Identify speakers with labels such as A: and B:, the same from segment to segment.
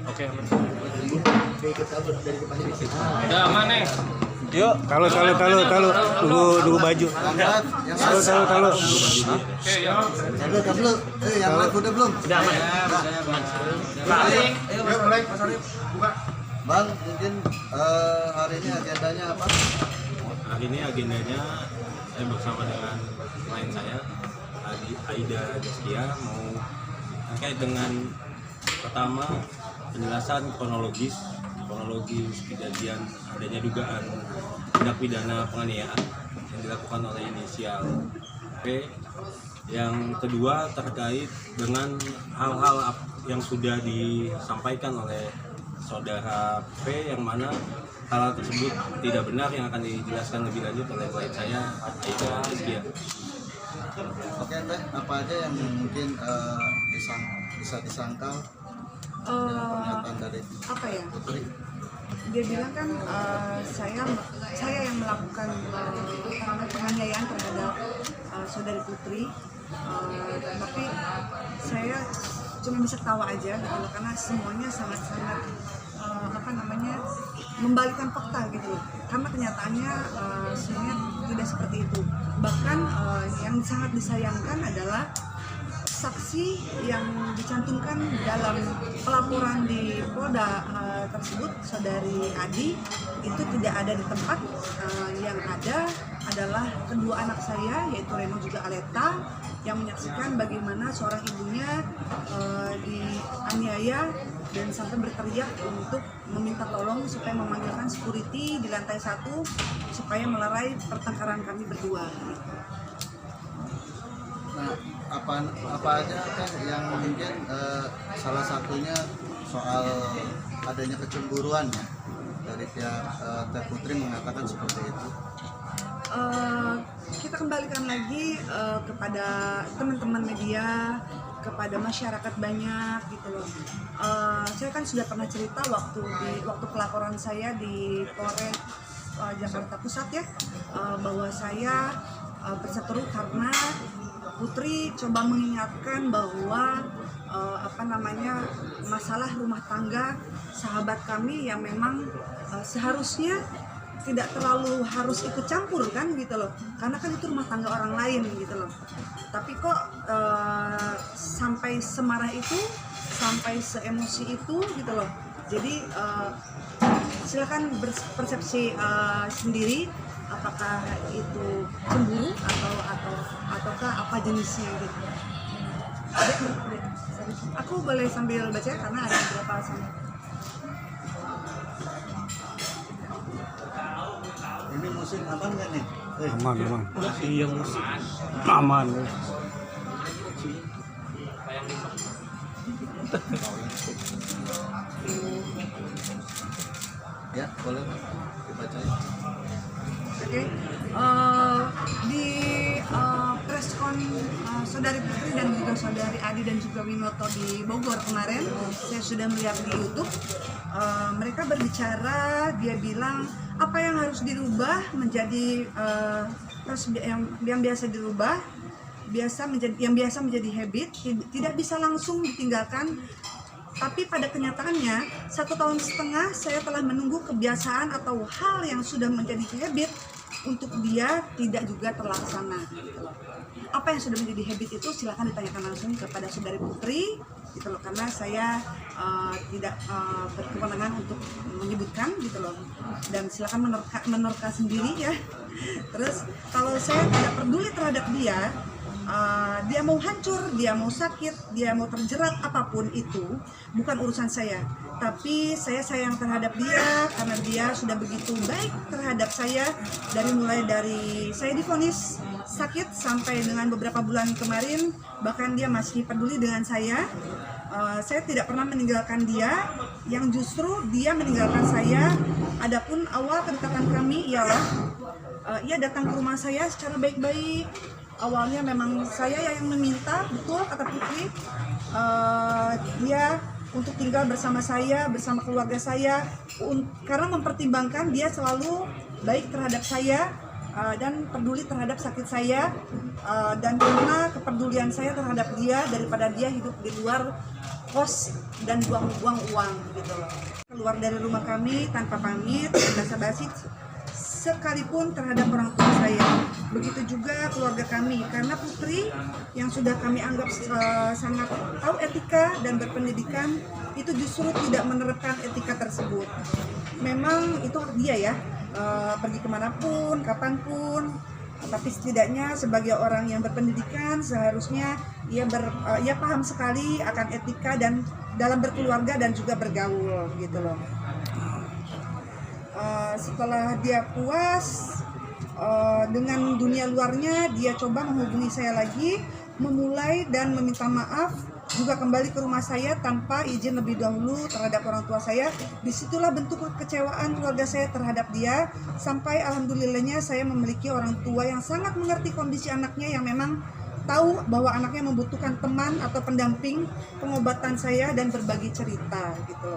A: Oke, aman.
B: Udah aman nih.
A: Yuk, talu. Tunggu baju. Talu.
B: Oke, ya.
C: Yang live udah belum?
B: Udah aman. Balik.
C: Ayo mulai Mas Arif buka. Bang, mungkin hari ini agendanya apa?
D: Hari ini agendanya saya bersama dengan klien saya Aida Jaskia mau terkait dengan pertama penjelasan kronologis kejadian adanya dugaan tindak pidana penganiayaan yang dilakukan oleh inisial P. Yang kedua terkait dengan hal-hal yang sudah disampaikan oleh saudara P yang mana hal tersebut tidak benar yang akan dijelaskan lebih lanjut oleh klien saya Aida Jaskia.
C: Oke Teh, apa aja yang mungkin bisa disangkal pernyataan dari
E: apa ya?
C: Putri?
E: Dia bilang kan saya yang melakukan penganiayaan terhadap saudari Putri, tapi saya cuma bisa ketawa aja gitu loh, karena semuanya sangat-sangat membalikkan fakta gitu loh, karena kenyataannya semuanya tidak seperti itu. Bahkan yang sangat disayangkan adalah saksi yang dicantumkan dalam pelaporan di Polda tersebut, saudari Adi, itu tidak ada di tempat. Yang ada adalah kedua anak saya, yaitu Reno juga Aleta, yang menyaksikan bagaimana seorang ibunya dianiaya dan sampai berteriak untuk meminta tolong supaya memanggilkan security di lantai 1 supaya melerai pertengkaran kami berdua.
C: Nah, apa aja kan yang mungkin salah satunya soal adanya kecemburuannya dari pihak Teh Putri mengatakan seperti itu.
E: Kita kembalikan lagi kepada teman-teman media, kepada masyarakat banyak gitu loh. Saya kan sudah pernah cerita waktu pelaporan saya di Polres Jakarta Pusat ya, bahwa saya berseteru karena Putri coba mengingatkan bahwa masalah rumah tangga sahabat kami yang memang seharusnya tidak terlalu harus ikut campur kan gitu loh, karena kan itu rumah tangga orang lain gitu loh. Tapi kok sampai semarah itu, sampai seemosi itu gitu loh. Jadi silakan berpersepsi sendiri, apakah itu cemburu ataukah apa jenisnya gitu. Aku boleh sambil baca karena ada beberapa sama.
C: Ini musim aman nggak nih?
A: Aman.
B: Iya musik.
A: Aman.
C: Ya, boleh dibaca.
E: Oke. Di preskon saudari Putri dan juga saudari Adi dan juga Winoto di Bogor kemarin, saya sudah melihat di YouTube. Mereka berbicara, dia bilang apa yang harus dirubah menjadi yang biasa dirubah, yang biasa menjadi habit, tidak bisa langsung ditinggalkan. Tapi pada kenyataannya 1,5 tahun saya telah menunggu kebiasaan atau hal yang sudah menjadi habit untuk dia tidak juga terlaksana. Apa yang sudah menjadi habit itu silakan ditanyakan langsung kepada saudari Putri gitu loh, karena saya tidak berkewenangan untuk menyebutkan gitu loh, dan silakan menerka sendiri ya. Terus kalau saya tidak peduli terhadap dia, dia mau hancur, dia mau sakit, dia mau terjerat, apapun itu bukan urusan saya. Tapi saya sayang terhadap dia karena dia sudah begitu baik terhadap saya, mulai dari saya divonis sakit sampai dengan beberapa bulan kemarin, bahkan dia masih peduli dengan saya. Saya tidak pernah meninggalkan dia, yang justru dia meninggalkan saya. Adapun awal kedekatan kami ialah ia datang ke rumah saya secara baik-baik. Awalnya memang saya yang meminta, betul kata Putri, dia untuk tinggal bersama saya, bersama keluarga saya, karena mempertimbangkan dia selalu baik terhadap saya dan peduli terhadap sakit saya, dan karena kepedulian saya terhadap dia, daripada dia hidup di luar kos dan buang-buang uang gitu loh. Keluar dari rumah kami tanpa pamit, basa-basi sekalipun terhadap orang tua saya. Begitu juga keluarga kami, karena Putri yang sudah kami anggap sangat tahu etika dan berpendidikan itu justru tidak menerapkan etika tersebut. Memang itu hak dia ya, pergi kemanapun, kapanpun. Tapi setidaknya sebagai orang yang berpendidikan seharusnya ia paham sekali akan etika dan dalam berkeluarga dan juga bergaul gitu loh. Setelah dia puas dengan dunia luarnya, dia coba menghubungi saya lagi, memulai dan meminta maaf, juga kembali ke rumah saya tanpa izin lebih dahulu terhadap orang tua saya. Disitulah bentuk kekecewaan keluarga saya terhadap dia, sampai alhamdulillahnya saya memiliki orang tua yang sangat mengerti kondisi anaknya, yang memang tahu bahwa anaknya membutuhkan teman atau pendamping, pengobatan saya dan berbagi cerita gitu.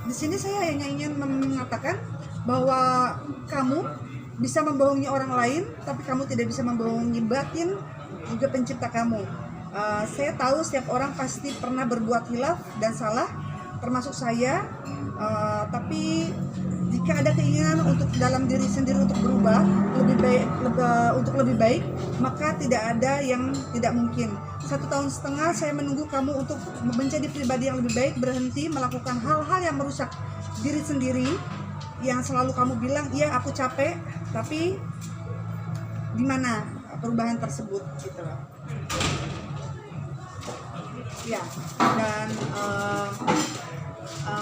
E: Di sini saya hanya ingin mengatakan bahwa kamu bisa membohongi orang lain, tapi kamu tidak bisa membohongi batin juga pencipta kamu. Saya tahu setiap orang pasti pernah berbuat hilaf dan salah, termasuk saya. Tapi jika ada keinginan untuk dalam diri sendiri untuk berubah untuk lebih baik, maka tidak ada yang tidak mungkin. 1,5 tahun saya menunggu kamu untuk menjadi pribadi yang lebih baik, berhenti melakukan hal-hal yang merusak diri sendiri, yang selalu kamu bilang, iya aku capek, tapi di mana perubahan tersebut gitu loh. Ya, dan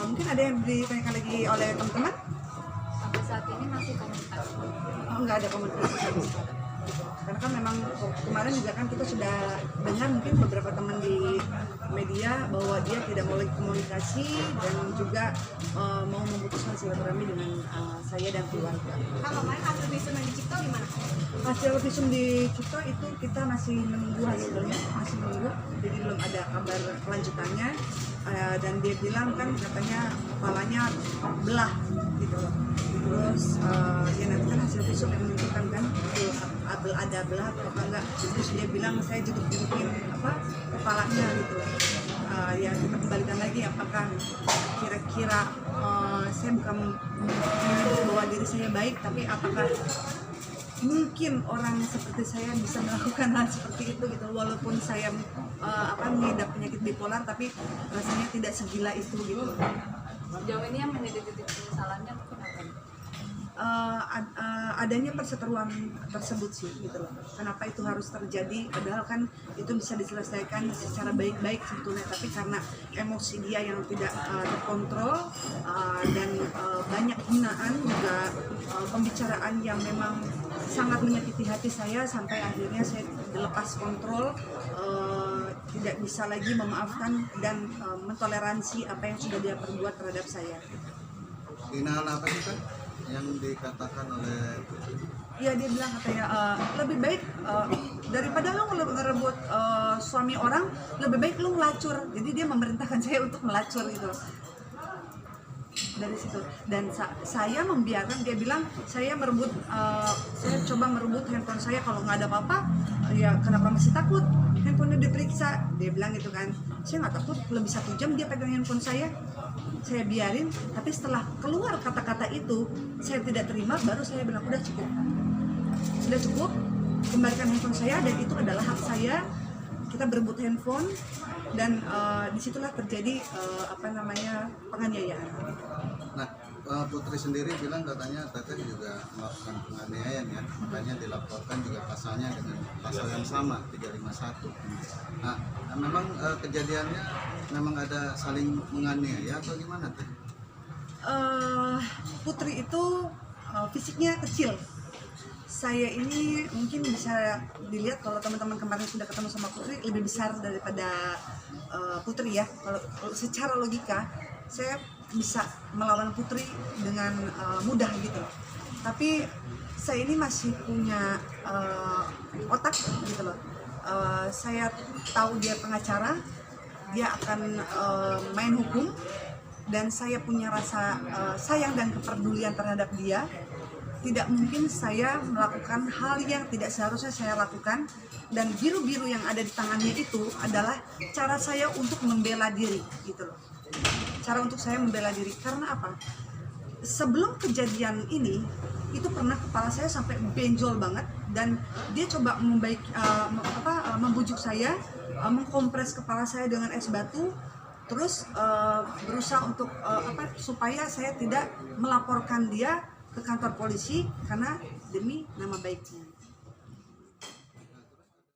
E: mungkin ada yang ditanyakan lagi oleh teman-teman?
F: Sampai saat ini masih komunikasi?
E: Oh, nggak ada komunikasi sama sekali. Karena kan memang kemarin juga kan kita sudah dengar mungkin beberapa teman di media bahwa dia tidak mau lagi komunikasi dan juga mau memutuskan silaturahmi dengan saya dan keluarga.
F: Kak, kemarin hasil visum yang di Cipto gimana?
E: Hasil visum di Cipto itu kita masih menunggu hasilnya, masih menunggu, jadi belum ada kabar kelanjutannya. Dan dia bilang kan katanya kepalanya belah gitu loh. Terus ya nanti kan hasil visum yang menunjukkan kan ada belah atau enggak. Terus dia bilang saya jeduk-jedukin kepalanya gitu loh. Ya kita kembalikan lagi apakah kira-kira saya bukan menyebut bahwa diri saya baik, tapi apakah mungkin orang seperti saya bisa melakukan hal seperti itu gitu, walaupun saya mengidap penyakit bipolar, tapi rasanya tidak segila itu gitu.
F: Sejauh ini yang menjadi titik penyesalannya kenapa?
E: Adanya perseteruan tersebut sih gitu loh. Kenapa itu harus terjadi, padahal kan itu bisa diselesaikan secara baik-baik sebetulnya, tapi karena emosi dia yang tidak terkontrol dan banyak hinaan juga, pembicaraan yang memang sangat menyakiti hati saya, sampai akhirnya saya dilepas kontrol, tidak bisa lagi memaafkan dan mentoleransi apa yang sudah dia perbuat terhadap saya.
C: Hinaan apa sih kan yang dikatakan oleh?
E: Ya dia bilang katanya lebih baik daripada lo ngerebut suami orang, lebih baik lo melacur. Jadi dia memerintahkan saya untuk melacur gitu dari situ. Dan saya membiarkan, dia bilang saya coba merebut handphone saya, kalau nggak ada apa-apa ya kenapa masih takut, handphonenya diperiksa, dia bilang gitu kan. Saya nggak takut, lebih 1 jam dia pegang handphone saya biarin. Tapi setelah keluar kata-kata itu saya tidak terima, baru saya bilang udah cukup, kembalikan handphone saya, dan itu adalah hak saya. Kita berebut handphone dan disitulah terjadi penganiayaan.
C: Nah, Putri sendiri bilang katanya Teteh juga melakukan penganiayaan ya, makanya dilaporkan juga pasalnya dengan pasal yang sama 351. Nah, memang kejadiannya memang ada saling menganiaya atau gimana Teh?
E: Putri itu fisiknya kecil. Saya ini mungkin bisa dilihat kalau teman-teman kemarin sudah ketemu sama Putri, lebih besar daripada Putri ya. Kalau secara logika saya bisa melawan Putri dengan mudah gitu. Tapi saya ini masih punya otak gitu loh. Saya tahu dia pengacara, dia akan main hukum, dan saya punya rasa sayang dan kepedulian terhadap dia. tidak mungkin saya melakukan hal yang tidak seharusnya saya lakukan, dan biru-biru yang ada di tangannya itu adalah cara saya untuk membela diri gitu loh. Cara untuk saya membela diri karena apa? Sebelum kejadian ini itu pernah kepala saya sampai benjol banget, dan dia coba membujuk saya, mengkompres kepala saya dengan es batu, terus berusaha untuk supaya saya tidak melaporkan dia ke kantor polisi karena demi nama baiknya.